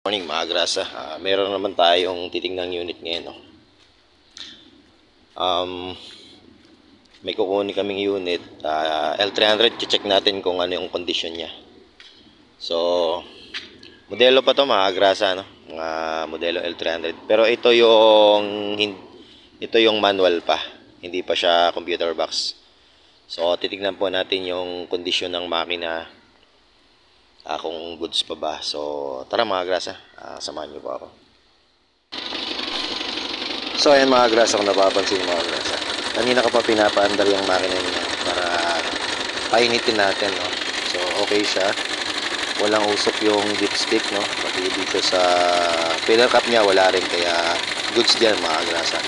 morning mga grasa. Meron naman tayong titingnang unit ngayon. No? May kukunin kaming unit. L300, check natin kung ano yung condition niya. So, modelo pa to mga grasa. No? Mga modelo L300. Pero ito yung manual pa. Hindi pa siya computer box. So, titignan po natin yung condition ng makina. Kung goods pa ba. So, tara mga grasa. Samahan niyo po ako. So ayan mga grasa, kung napapansin mga grasa, kanina ko pa pinapaandar yung makina niya para painitin natin, no? So okay siya, walang usok yung dipstick, no? Pati dito sa filler cap niya wala rin, kaya goods dyan mga grasa.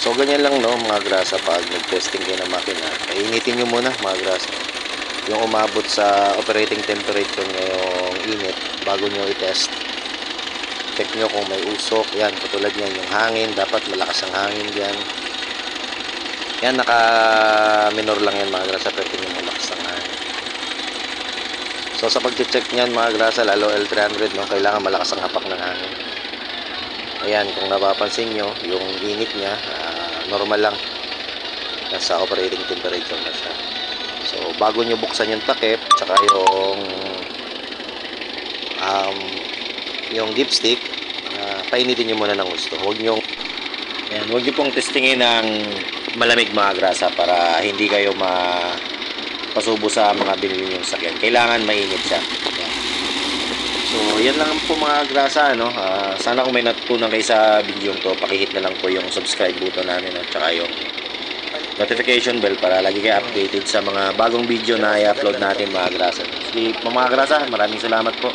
So ganyan lang, no mga grasa, pag nag-testing kayo ng makina, painitin nyo muna mga grasa yung umabot sa operating temperature niya, yung init, bago nyo i-test. Check nyo kung may usok. Yan, katulad yan, yung hangin, dapat malakas ang hangin dyan. Yan, naka-minor lang yan mga grasa, pero tingnan mo malakas ang hangin. So sa pag-check nyan mga grasa, lalo L300, no, kailangan malakas ang hapak ng hangin. Ayan, kung napapansin nyo, yung init nya normal lang, nasa operating temperature na siya. So bago nyo buksan yung takip, tsaka yung dipstick, painitin nyo muna ng gusto. Huwag nyo pong testingin ng malamig mga grasa para hindi kayo pasubo sa mga binili nyong sakyan. Kailangan mainit siya. Yan. So yan lang po mga grasa, no? Sana kung may natutunan kayo sa video to, pakihit na lang po yung subscribe button namin, no? Tsaka yung notification bell para lagi kayo updated sa mga bagong video na i-upload natin mga grasa. Sige mga grasa, maraming salamat po.